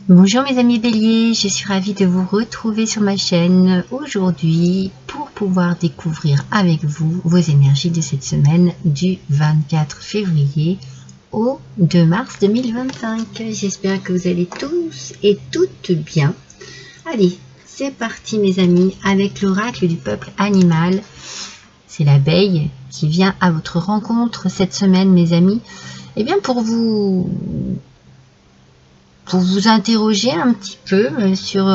Bonjour mes amis béliers, je suis ravie de vous retrouver sur ma chaîne aujourd'hui pour pouvoir découvrir avec vous vos énergies de cette semaine du 24 février au 2 mars 2025. J'espère que vous allez tous et toutes bien. Allez, c'est parti mes amis avec l'oracle du peuple animal. C'est l'abeille qui vient à votre rencontre cette semaine mes amis. Eh bien pour vous interroger un petit peu sur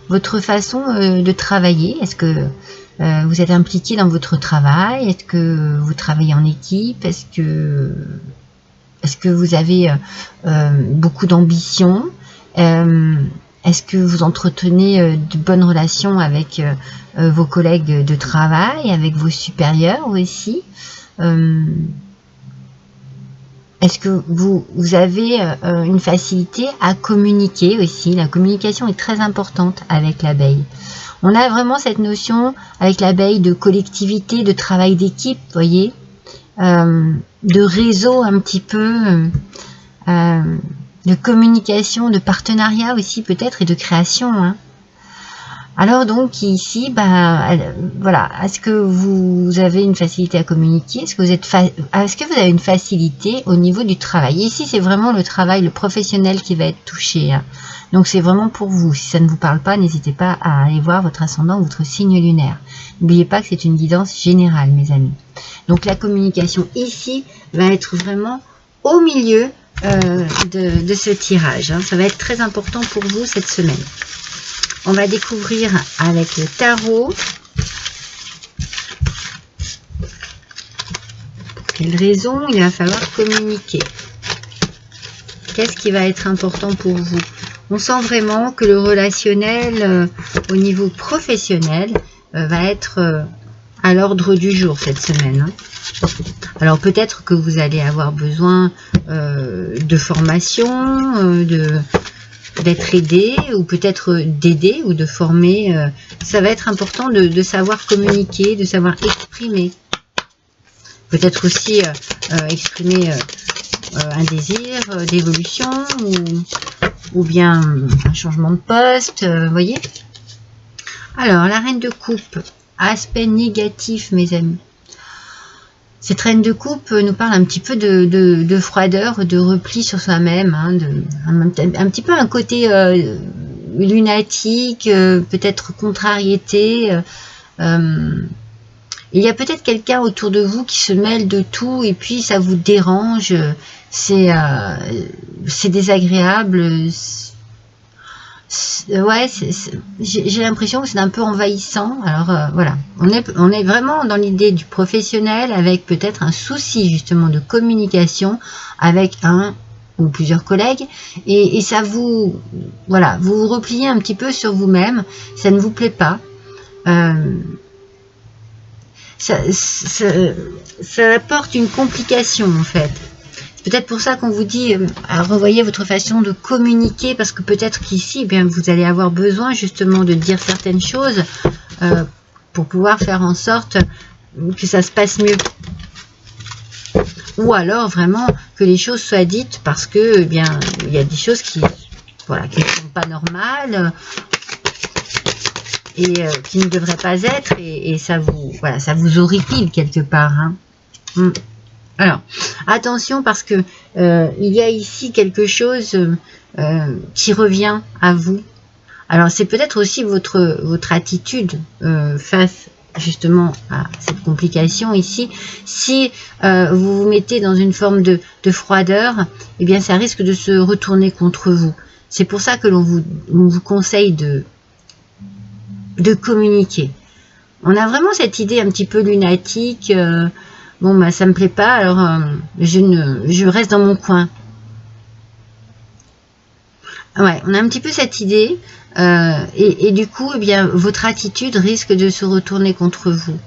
votre façon de travailler. Est-ce que vous êtes impliqué dans votre travail? Est-ce que vous travaillez en équipe? Est-ce que vous avez beaucoup d'ambition? Est-ce que vous entretenez de bonnes relations avec vos collègues de travail, avec vos supérieurs aussi? Est-ce que vous avez une facilité à communiquer aussi? La communication est très importante avec l'abeille. On a vraiment cette notion avec l'abeille de collectivité, de travail d'équipe, vous voyez, de réseau un petit peu, de communication, de partenariat aussi peut-être et de création. Hein. Alors donc ici, voilà, est-ce que vous avez une facilité à communiquer? Est-ce que vous avez une facilité au niveau du travail? Ici, c'est vraiment le travail, le professionnel qui va être touché. Hein. Donc c'est vraiment pour vous. Si ça ne vous parle pas, n'hésitez pas à aller voir votre ascendant ou votre signe lunaire. N'oubliez pas que c'est une guidance générale, mes amis. Donc la communication ici va être vraiment au milieu de ce tirage. Hein. Ça va être très important pour vous cette semaine. On va découvrir avec le tarot. Pour quelle raison il va falloir communiquer? Qu'est-ce qui va être important pour vous? On sent vraiment que le relationnel au niveau professionnel va être à l'ordre du jour cette semaine. Hein. Alors peut-être que vous allez avoir besoin de formation, d'être aidé ou peut-être d'aider ou de former. Ça va être important de savoir communiquer, de savoir exprimer. Peut-être aussi exprimer un désir d'évolution ou bien un changement de poste, vous voyez. Alors, la reine de coupe, aspect négatif mes amis. Cette reine de coupe nous parle un petit peu de froideur, de repli sur soi-même, hein, un petit peu un côté lunatique, peut-être contrariété. Il y a peut-être quelqu'un autour de vous qui se mêle de tout et puis ça vous dérange, c'est désagréable. Ouais, j'ai l'impression que c'est un peu envahissant. Alors voilà, on est vraiment dans l'idée du professionnel avec peut-être un souci justement de communication avec un ou plusieurs collègues et ça vous, voilà, vous vous repliez un petit peu sur vous-même, ça ne vous plaît pas. Ça apporte une complication en fait. Peut-être pour ça qu'on vous dit revoyez votre façon de communiquer parce que peut-être qu'ici, eh bien, vous allez avoir besoin justement de dire certaines choses pour pouvoir faire en sorte que ça se passe mieux. Ou alors vraiment que les choses soient dites parce que, eh bien, il y a des choses qui, voilà, qui ne sont pas normales et qui ne devraient pas être et ça vous, voilà, ça vous horripile quelque part. Hein. Alors, attention parce que il y a ici quelque chose qui revient à vous. Alors, c'est peut-être aussi votre attitude face justement à cette complication ici. Si vous vous mettez dans une forme de froideur, eh bien, ça risque de se retourner contre vous. C'est pour ça que l'on vous conseille de communiquer. On a vraiment cette idée un petit peu lunatique. Bon, bah, ça me plaît pas, alors je reste dans mon coin. Ouais, on a un petit peu cette idée, et du coup, eh bien, votre attitude risque de se retourner contre vous.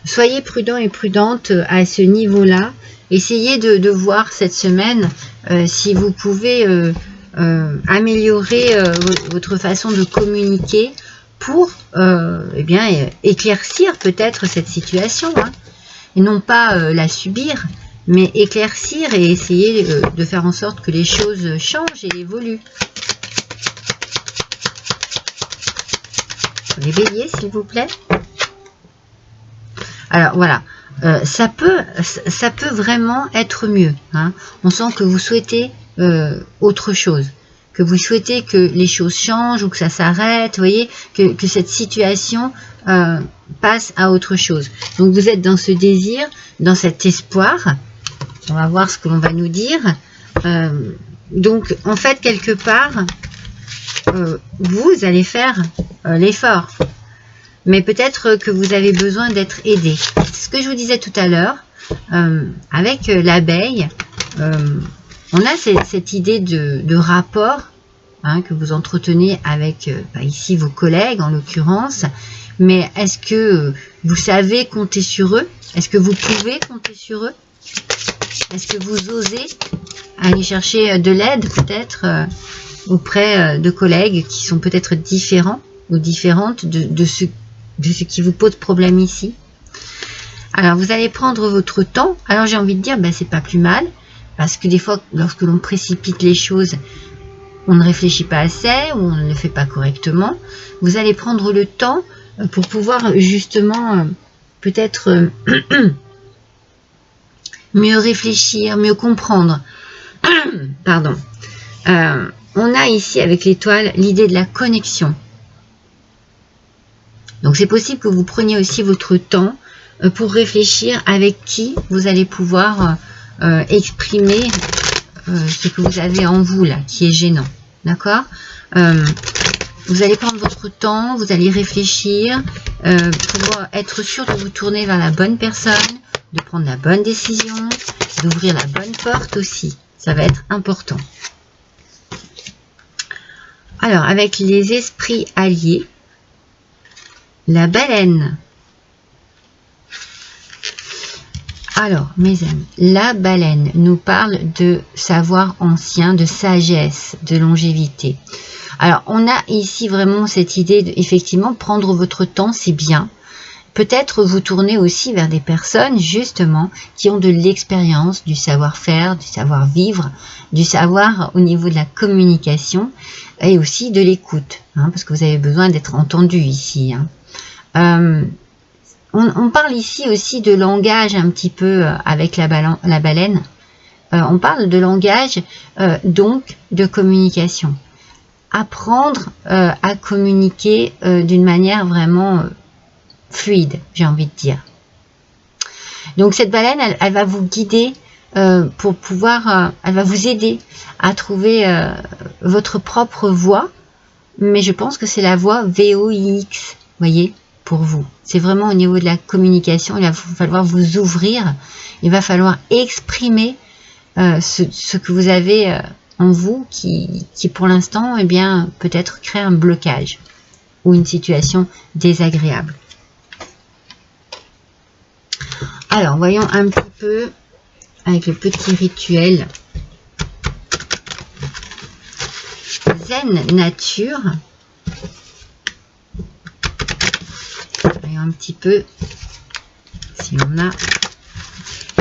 Soyez prudent et prudente à ce niveau-là. Essayez de voir cette semaine si vous pouvez améliorer votre façon de communiquer pour eh bien, éclaircir peut-être cette situation. Hein. Et non pas la subir, mais éclaircir et essayer de faire en sorte que les choses changent et évoluent. les béliers, s'il vous plaît. Alors voilà, ça peut vraiment être mieux. Hein. On sent que vous souhaitez autre chose, que vous souhaitez que les choses changent ou que ça s'arrête, vous voyez, que cette situation passe à autre chose. Donc vous êtes dans ce désir, dans cet espoir. On va voir ce que l'on va nous dire. Donc en fait, quelque part, vous allez faire l'effort. Mais peut-être que vous avez besoin d'être aidé. C'est ce que je vous disais tout à l'heure. Avec l'abeille, on a cette idée de rapport hein, que vous entretenez avec ici vos collègues en l'occurrence. Mais est-ce que vous savez compter sur eux? Est-ce que vous pouvez compter sur eux? Est-ce que vous osez aller chercher de l'aide peut-être auprès de collègues qui sont peut-être différents ou différentes de ce qui vous pose problème ici? Alors vous allez prendre votre temps. Alors j'ai envie de dire, c'est pas plus mal, parce que des fois lorsque l'on précipite les choses, on ne réfléchit pas assez ou on ne le fait pas correctement. Vous allez prendre le temps pour pouvoir justement peut-être mieux réfléchir, mieux comprendre. Pardon. On a ici avec l'étoile l'idée de la connexion. Donc c'est possible que vous preniez aussi votre temps pour réfléchir avec qui vous allez pouvoir exprimer ce que vous avez en vous là, qui est gênant. D'accord? Vous allez prendre votre temps, vous allez réfléchir pour être sûr de vous tourner vers la bonne personne, de prendre la bonne décision, d'ouvrir la bonne porte aussi. Ça va être important. Alors, avec les esprits alliés, la baleine. Alors, mes amis, la baleine nous parle de savoir ancien, de sagesse, de longévité. Alors, on a ici vraiment cette idée de, effectivement, prendre votre temps, c'est bien. Peut-être vous tourner aussi vers des personnes, justement, qui ont de l'expérience, du savoir-faire, du savoir-vivre, du savoir au niveau de la communication et aussi de l'écoute, hein, parce que vous avez besoin d'être entendu ici. Hein. On parle ici aussi de langage un petit peu avec la baleine. On parle de langage, donc de communication. Apprendre à communiquer d'une manière vraiment fluide, j'ai envie de dire. Donc cette baleine, elle va vous guider pour pouvoir, elle va vous aider à trouver votre propre voie, mais je pense que c'est la voie VOIX, voyez, pour vous. C'est vraiment au niveau de la communication, il va falloir vous ouvrir, il va falloir exprimer ce que vous avez en vous qui pour l'instant, eh bien, peut-être crée un blocage ou une situation désagréable. Alors, voyons un petit peu avec le petit rituel Zen Nature. Voyons un petit peu si on a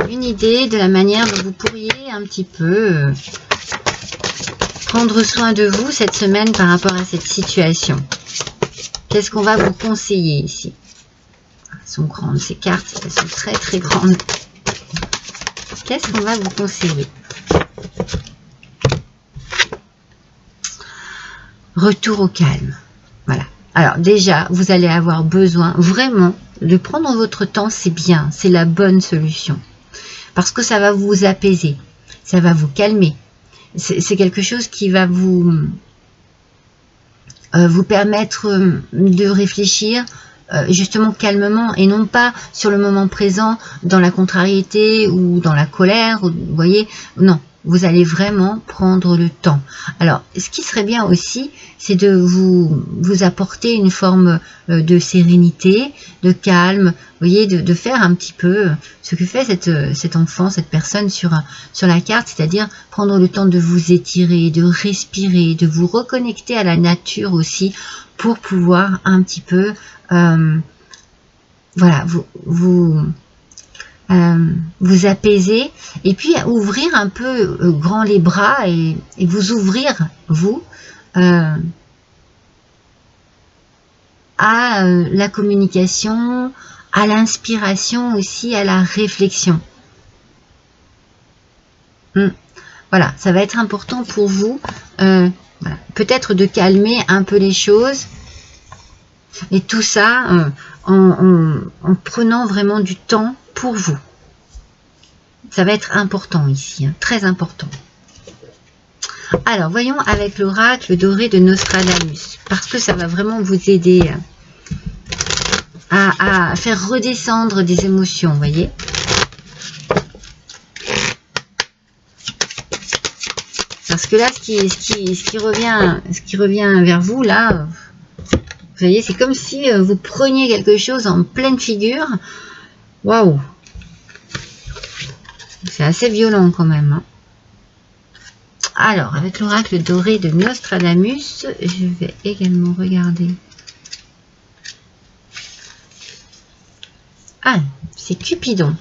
une idée de la manière dont vous pourriez un petit peu prendre soin de vous cette semaine par rapport à cette situation. Qu'est-ce qu'on va vous conseiller ici? Elles sont grandes, ces cartes, elles sont très très grandes. Qu'est-ce qu'on va vous conseiller? Retour au calme. Voilà. Alors déjà, vous allez avoir besoin vraiment de prendre votre temps, c'est bien, c'est la bonne solution. Parce que ça va vous apaiser, ça va vous calmer. C'est quelque chose qui va vous permettre de réfléchir justement calmement et non pas sur le moment présent dans la contrariété ou dans la colère, vous voyez, non, vous allez vraiment prendre le temps. Alors ce qui serait bien aussi, c'est de vous apporter une forme de sérénité, de calme, vous voyez, de faire un petit peu ce que fait cet enfant, cette personne sur la carte, c'est-à-dire prendre le temps de vous étirer, de respirer, de vous reconnecter à la nature aussi pour pouvoir un petit peu voilà, vous apaiser et puis ouvrir un peu grand les bras et vous ouvrir, vous, à la communication, à l'inspiration aussi, à la réflexion. Voilà, ça va être important pour vous, voilà, peut-être de calmer un peu les choses, et tout ça en prenant vraiment du temps pour vous. Ça va être important ici, hein, très important. Alors, voyons avec l'oracle doré de Nostradamus, parce que ça va vraiment vous aider à faire redescendre des émotions, vous voyez. Parce que là, ce qui revient vers vous, là, vous voyez, c'est comme si vous preniez quelque chose en pleine figure. Waouh! C'est assez violent quand même, hein. Alors, avec l'oracle doré de Nostradamus, je vais également regarder. Ah, c'est Cupidon.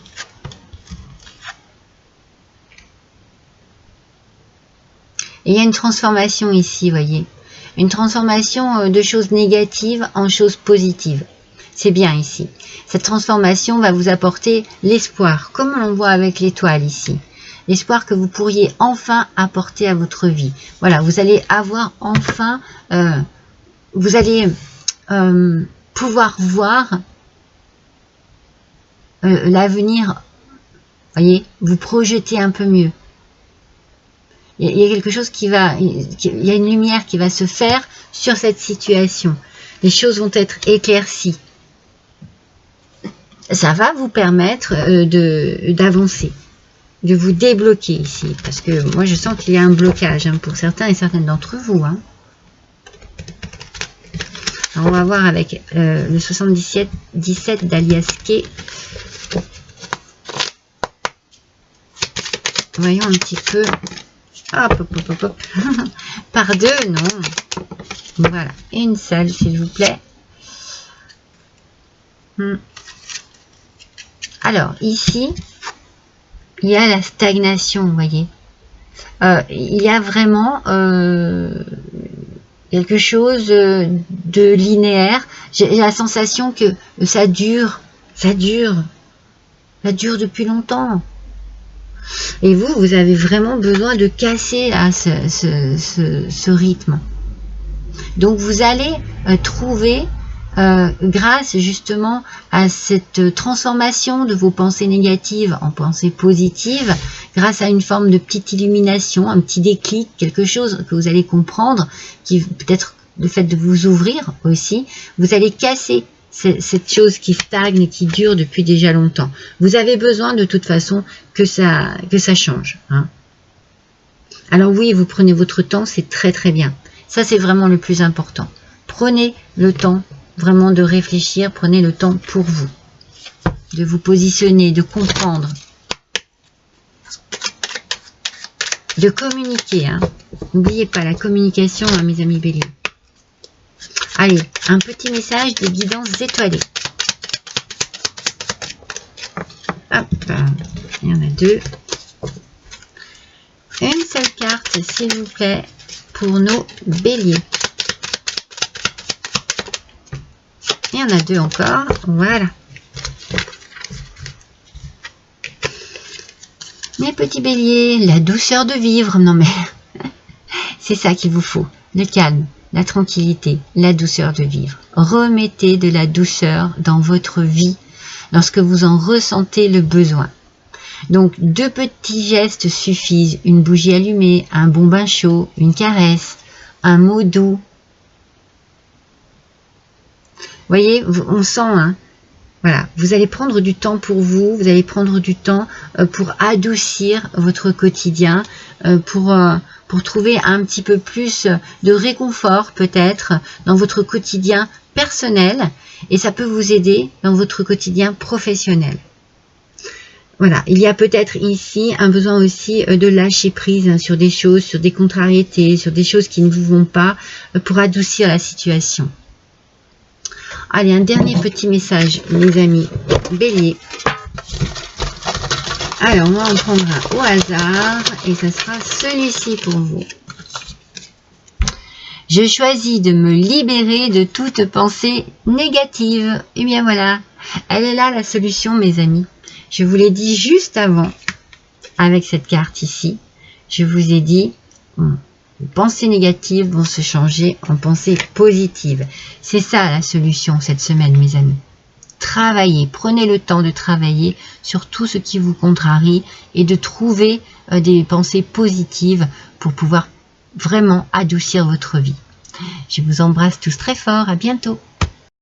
Et il y a une transformation ici, voyez. Une transformation de choses négatives en choses positives. C'est bien ici. Cette transformation va vous apporter l'espoir, comme on voit avec l'étoile ici. L'espoir que vous pourriez enfin apporter à votre vie. Voilà, vous allez avoir enfin, vous allez pouvoir voir l'avenir, voyez, vous projeter un peu mieux. Il y a quelque chose il y a une lumière qui va se faire sur cette situation. Les choses vont être éclaircies. Ça va vous permettre d'avancer, de vous débloquer ici. Parce que moi, je sens qu'il y a un blocage, hein, pour certains et certaines d'entre vous. Hein. Alors, on va voir avec le 77 d'Alias Kay. Voyons un petit peu. Hop, hop, hop, hop, hop. Par deux, non. Voilà. Et une seule, s'il vous plaît. Alors, ici, il y a la stagnation, vous voyez. Il y a vraiment quelque chose de linéaire. J'ai la sensation que ça dure depuis longtemps. Et vous avez vraiment besoin de casser là, ce rythme. Donc vous allez trouver, grâce justement à cette transformation de vos pensées négatives en pensées positives, grâce à une forme de petite illumination, un petit déclic, quelque chose que vous allez comprendre, qui peut-être le fait de vous ouvrir aussi, vous allez casser cette chose qui stagne et qui dure depuis déjà longtemps. Vous avez besoin de toute façon que ça change. Hein. Alors oui, vous prenez votre temps, c'est très très bien. Ça, c'est vraiment le plus important. Prenez le temps vraiment de réfléchir, prenez le temps pour vous, de vous positionner, de comprendre, de communiquer. Hein. N'oubliez pas la communication, hein, mes amis béliers. Allez, un petit message des guidances étoilées. Hop, il y en a deux. Une seule carte, s'il vous plaît, pour nos béliers. Il y en a deux encore, voilà. Mes petits béliers, la douceur de vivre, non mais c'est ça qu'il vous faut, le calme, la tranquillité, la douceur de vivre. Remettez de la douceur dans votre vie lorsque vous en ressentez le besoin. Donc, 2 petits gestes suffisent. Une bougie allumée, un bon bain chaud, une caresse, un mot doux. Vous voyez, on sent, hein, voilà, vous allez prendre du temps pour vous, vous allez prendre du temps pour adoucir votre quotidien, pour trouver un petit peu plus de réconfort peut-être dans votre quotidien personnel, et ça peut vous aider dans votre quotidien professionnel. Voilà, il y a peut-être ici un besoin aussi de lâcher prise, hein, sur des choses, sur des contrariétés, sur des choses qui ne vous vont pas, pour adoucir la situation. Allez, un dernier petit message, mes amis béliers. Alors, on va en prendre un au hasard, et ça sera celui-ci pour vous. Je choisis de me libérer de toute pensée négative. Et bien voilà, elle est là la solution, mes amis. Je vous l'ai dit juste avant, avec cette carte ici. Je vous ai dit, les pensées négatives vont se changer en pensées positives. C'est ça la solution cette semaine, mes amis. Travaillez, prenez le temps de travailler sur tout ce qui vous contrarie et de trouver des pensées positives pour pouvoir vraiment adoucir votre vie. Je vous embrasse tous très fort, à bientôt.